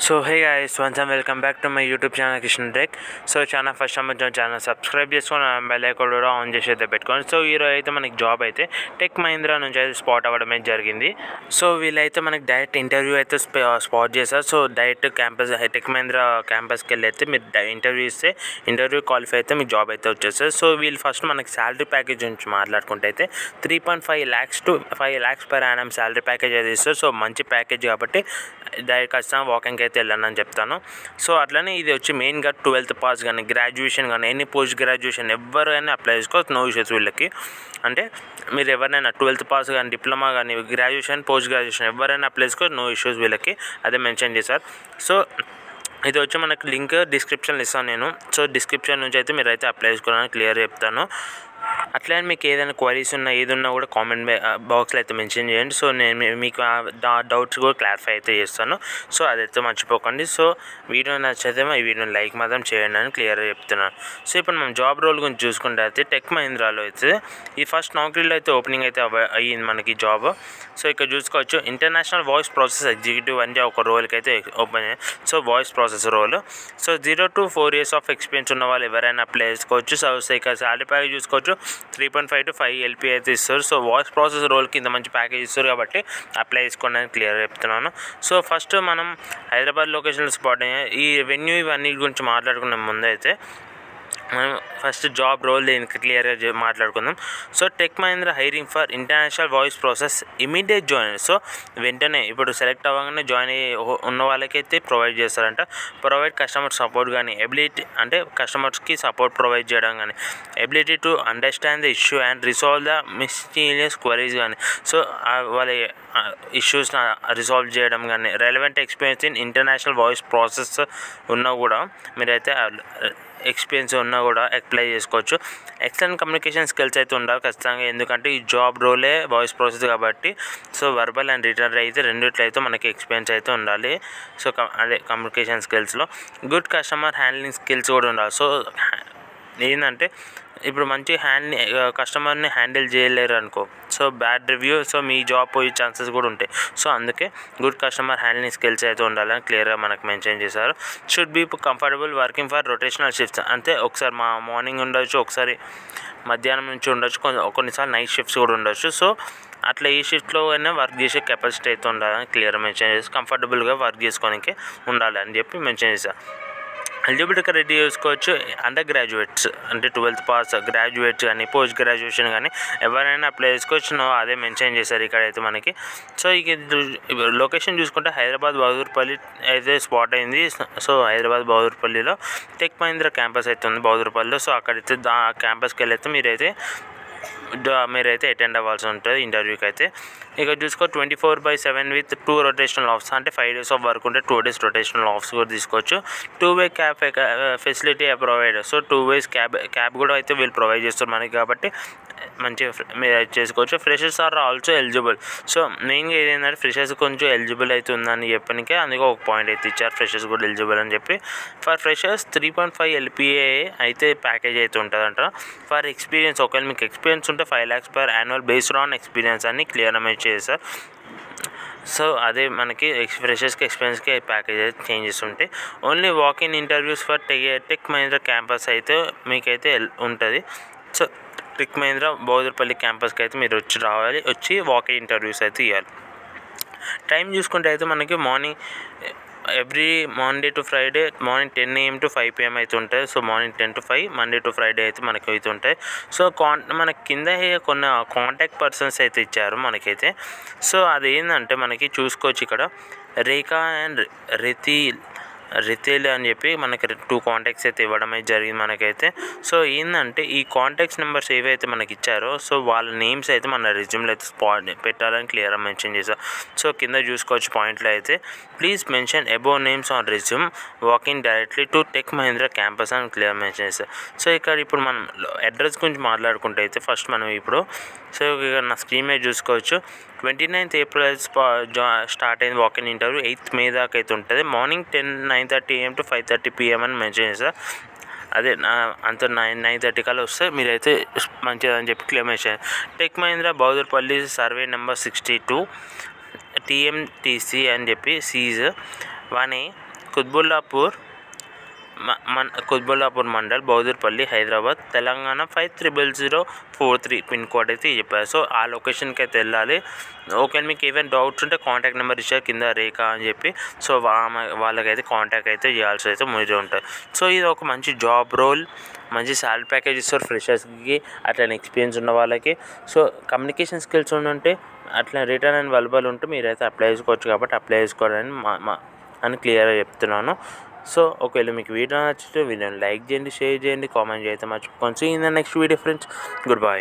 So hey guys, once and welcome back to my YouTube channel Kishan Tech. So channel first time channel subscribe చేసుకొని bell icon కూడా on చేసి అయితే పెట్టుకోండి. So ఈరోజు అయితే మనకి జాబ్ అయితే టెక్ మహీంద్రా నుంచి అయితే స్పాట్ అవ్వడమే జరిగింది. సో వీళ్ళైతే మనకి డైరెక్ట్ ఇంటర్వ్యూ అయితే స్పాట్ చేశారు. So direct campus tech Mahindra క్యాంపస్కి వెళ్ళి అయితే మీరు ఇంటర్వ్యూ ఇస్తే ఇంటర్వ్యూ క్వాలిఫై అయితే మీకు జాబ్ అయితే వచ్చేస్తుంది. సో వీళ్ళు ఫస్ట్ మనకి శాలరీ ప్యాకేజ్ నుంచి మాట్లాడుకుంటే అయితే 3.5 lakhs to 5 lakhs per annum salary package అయితే ఇస్తారు. సో మంచి ప్యాకేజ్ కాబట్టి డైరెక్ట్ ఖచ్చితంగా వాకింగ్కి అయితే వెళ్ళండి అని చెప్తాను. సో అట్లనే ఇది వచ్చి మెయిన్గా 12th పాస్ కానీ గ్రాడ్యుయేషన్ కానీ ఎనీ పోస్ట్ గ్రాడ్యుయేషన్ ఎవరైనా అప్లై చేసుకోవచ్చు, నో ఇష్యూస్ వీళ్ళకి. అంటే మీరు ఎవరైనా 12th పాస్ కానీ డిప్లొమా కానీ గ్రాడ్యుయేషన్ పోస్ట్ గ్రాడ్యుయేషన్ ఎవరైనా అప్లై చేసుకోవచ్చు, నో ఇష్యూస్ వీళ్ళకి, అదే మెన్షన్ చేశారు. సో ఇది వచ్చి మనకి లింక్ డిస్క్రిప్షన్లో ఇస్తాను నేను. సో డిస్క్రిప్షన్ నుంచి అయితే మీరు అయితే అప్లై చేసుకోవాలని క్లియర్ చెప్తాను. అట్లనే మీకు ఏదైనా క్వరీస్ ఉన్నా ఏది ఉన్నా కూడా కామెంట్ బాక్స్లో అయితే మెన్షన్ చేయండి. సో నేను మీకు డౌట్స్ కూడా క్లారిఫై అయితే చేస్తాను. సో అదైతే మర్చిపోకండి. సో వీడియో నచ్చితే ఈ వీడియోని లైక్ మాత్రం చేయండి అని క్లియర్గా చెప్తున్నాను. సో ఇప్పుడు మనం జాబ్ రోల్ గురించి చూసుకుంటే అయితే టెక్ మహీంద్రాలో అయితే ఈ ఫస్ట్ నౌకరీలో అయితే ఓపెనింగ్ అయితే అయ్యింది మనకి జాబ్. సో ఇక్కడ చూసుకోవచ్చు ఇంటర్నేషనల్ వాయిస్ ప్రాసెస్ ఎగ్జిక్యూటివ్ అంటే ఒక రోల్కి అయితే ఓపెన్ అయ్యింది. So voice process role. So 0 to 4 years of experience ఉన్న వాళ్ళు ఎవరైనా అప్లై చేసుకోవచ్చు. సో ఇక్కడ శాలరీ ప్యాకేజ్ చూసుకోవచ్చు 3.5 to 5 LP అయితే ఇస్తారు. సో వాయిస్ ప్రాసెస్ రోల్కి ఇంత మంచి ప్యాకేజ్ ఇస్తారు కాబట్టి అప్లై చేసుకోండి అని క్లియర్ చెప్తున్నాను. సో ఫస్ట్ మనం హైదరాబాద్ లొకేషన్లో స్పాట్ అయ్యాయి. ఈ వెన్యూ ఇవన్నీ గురించి మాట్లాడుకునే ముందు అయితే మనం ఫస్ట్ జాబ్ రోల్ దీనికి క్లియర్గా మాట్లాడుకుందాం. So tech Mahindra hiring for international voice process immediate join. So వెంటనే ఇప్పుడు సెలెక్ట్ అవ్వగానే జాయిన్ ఉన్న వాళ్ళకైతే ప్రొవైడ్ చేస్తారంట. ప్రొవైడ్ కస్టమర్ సపోర్ట్ కానీ ఎబిలిటీ అంటే కస్టమర్స్కి సపోర్ట్ ప్రొవైడ్ చేయడం కానీ ability to understand the issue and resolve the mysterious queries కానీ సో వాళ్ళ ఇష్యూస్ని రిసాల్వ్ చేయడం కానీ relevant experience in international voice process ఉన్నా కూడా మీరైతే ఎక్స్పీరియన్స్ ఉన్నా కూడా అప్లై చేసుకోవచ్చు. ఎక్సలెంట్ కమ్యూనికేషన్ స్కిల్స్ అయితే ఉండాలి ఖచ్చితంగా, ఎందుకంటే ఈ జాబ్ రోలే వాయిస్ ప్రాసెస్ కాబట్టి. సో వర్బల్ అండ్ రిటర్న్ అయితే రెండిట్లో అయితే మనకి ఎక్స్పీరియన్స్ అయితే ఉండాలి. సో అదే కమ్యూనికేషన్ స్కిల్స్లో గుడ్ కస్టమర్ హ్యాండ్లింగ్ స్కిల్స్ కూడా ఉండాలి. సో ఏంటంటే ఇప్పుడు మంచి కస్టమర్ని హ్యాండిల్ చేయలేరు అనుకో, సో బ్యాడ్ రివ్యూ, సో మీ జాబ్ పోయే ఛాన్సెస్ కూడా ఉంటాయి. సో అందుకే గుడ్ కస్టమర్ హ్యాండ్లింగ్ స్కిల్స్ అయితే ఉండాలని క్లియర్గా మనకు మెన్షన్ చేశారు. Should be comfortable working for rotational shifts. అంటే ఒకసారి మార్నింగ్ ఉండొచ్చు, ఒకసారి మధ్యాహ్నం నుంచి ఉండొచ్చు, కొన్నిసార్లు నైట్ షిఫ్ట్స్ కూడా ఉండొచ్చు. సో అట్లా ఈ షిఫ్ట్లో అయినా వర్క్ చేసే కెపాసిటీ అయితే ఉండాలని క్లియర్గా మెన్షన్ చేసి కంఫర్టబుల్గా వర్క్ చేసుకోవడానికి ఉండాలి అని చెప్పి మెన్షన్ చేశారు. ఎలిజిబిలిటీ క్రైటీరియా చూసుకోవచ్చు. అండర్ గ్రాడ్యుయేట్స్ అంటే 12th పాస్ గ్రాడ్యుయేట్స్ కానీ పోస్ట్ గ్రాడ్యుయేషన్ కానీ ఎవరైనా అప్లై చేసుకోవచ్చు, అదే మెన్షన్ చేశారు ఇక్కడైతే మనకి. సో ఇక లొకేషన్ చూసుకుంటే హైదరాబాద్ బహదూర్పల్లి అయితే స్పాట్ అయింది. సో హైదరాబాద్ బహదూర్పల్లిలో టెక్ మహీంద్రా క్యాంపస్ అయితే ఉంది బహదూర్పల్లిలో. సో అక్కడైతే క్యాంపస్కి వెళ్ళైతే మీరైతే అటెండ్ అవ్వాల్సి ఉంటుంది ఇంటర్వ్యూకి అయితే. ఇక చూసుకో 24/7 విత్ 2 రొటేషనల్ ఆఫ్స్ అంటే 5 days ఆఫ్ వర్క్ ఉంటే 2 days రొటేషనల్ ఆఫ్స్ కూడా తీసుకోవచ్చు. 2-way cab facility provide. So 2 ways cab కూడా అయితే వీళ్ళు ప్రొవైడ్ చేస్తారు మనకి కాబట్టి మంచిగా మీరు చేసుకోవచ్చు. Freshers are also eligible. So మెయిన్గా ఏదైందంటే ఫ్రెషర్స్ కొంచెం ఎలిజిబుల్ అయితే ఉందని చెప్పడానికి అందుకే ఒక పాయింట్ అయితే ఇచ్చారు, ఫ్రెషర్స్ కూడా ఎలిజిబుల్ అని చెప్పి. ఫర్ ఫ్రెషర్స్ 3.5 LPA అయితే ప్యాకేజ్ అయితే ఉంటుందంట. ఫర్ ఎక్స్పీరియన్స్ ఒకవేళ మీకు ఎక్స్పీరియన్స్ ఉంటే 5 lakhs per annum based on experience అని క్లియర్ మెన్షన్ చేశారు. సో అదే మనకి ఫ్రెషర్స్కి ఎక్స్పీరియన్స్కి ప్యాకేజ్ అయితే చేంజెస్ ఉంటాయి. Only walking interviews for tech Mahindra campus అయితే మీకైతే ఉంటుంది. సో టెక్ మహీంద్రా బహదూర్పల్లి క్యాంపస్కి అయితే మీరు వచ్చి వాకింగ్ ఇంటర్వ్యూస్ అయితే ఇవ్వాలి. టైం చూసుకుంటే అయితే మనకి morning every Monday to Friday morning 10 AM to 5 PM అయితే ఉంటాయి. So morning 10 to 5 Monday to Friday అయితే మనకి అయితే ఉంటాయి. సో మనకి కింద కొన్ని కాంటాక్ట్ పర్సన్స్ అయితే ఇచ్చారు మనకైతే. సో అది ఏంటంటే మనకి చూసుకోవచ్చు ఇక్కడ రేఖా అండ్ రితేల్ అని చెప్పి మనకి 2 కాంటాక్ట్స్ అయితే ఇవ్వడం అయితే జరిగింది మనకైతే. సో ఏంటంటే ఈ కాంటాక్ట్స్ నెంబర్స్ ఏవైతే మనకి ఇచ్చారో సో వాళ్ళ నేమ్స్ అయితే మన రెజ్యూమ్లో అయితే పెట్టాలని క్లియర్గా మెన్షన్ చేశారు. సో కింద చూసుకోవచ్చు పాయింట్లో అయితే please mention above names on resume walking directly to tech Mahindra campus అని క్లియర్ మెన్షన్ చేశారు. సో ఇక్కడ ఇప్పుడు మనం అడ్రస్ గురించి మాట్లాడుకుంటే అయితే ఫస్ట్ మనం ఇప్పుడు సో ఇక్కడ నా స్క్రీన్ మీద చూసుకోవచ్చు 29th April స్టార్ట్ అయింది వాకింగ్ ఇంటర్వ్యూ. 8th May దాకా అయితే ఉంటుంది. మార్నింగ్ 9:30 AM to 5:30 PM అని మెన్షన్ చేశారు. అదే అంత 9:30 కల్లా వస్తే మీరైతే మంచిదని చెప్పి clear mention. Tech Mahindra Bahadurpally survey number 62 TMTC అని చెప్పి సీజ్ 1A Quthbullapur Quthbullapur mandal, Bahadurpally, Hyderabad, Telangana 500043 pin code అయితే చెప్పారు. సో ఆ లొకేషన్కి అయితే వెళ్ళాలి. ఓకే, మీకు ఏమైనా డౌట్స్ ఉంటే కాంటాక్ట్ నెంబర్ ఇచ్చారు కింద రేఖ అని చెప్పి. సో వాళ్ళకైతే కాంటాక్ట్ అయితే చేయాల్సి అయితే మీరు ఉంటుంది. సో ఇది ఒక మంచి జాబ్ రోల్, మంచి సాలరీ ప్యాకేజ్ ఇస్తారు ఫ్రెషర్స్కి, అట్లనే ఎక్స్పీరియన్స్ ఉన్న వాళ్ళకి. సో కమ్యూనికేషన్ స్కిల్స్ ఉంటే అట్లా రిటర్న్ అండ్ వెల్బల్ ఉంటే మీరైతే అప్లై చేసుకోవచ్చు. కాబట్టి అప్లై చేసుకోవాలని అని క్లియర్గా చెప్తున్నాను. సో ఒకవేళ మీకు వీడియో నచ్చితే వీడియోని లైక్ చేయండి, షేర్ చేయండి, కామెంట్ చేస్తే మర్చిపోండి. See in the next video friends. Good by.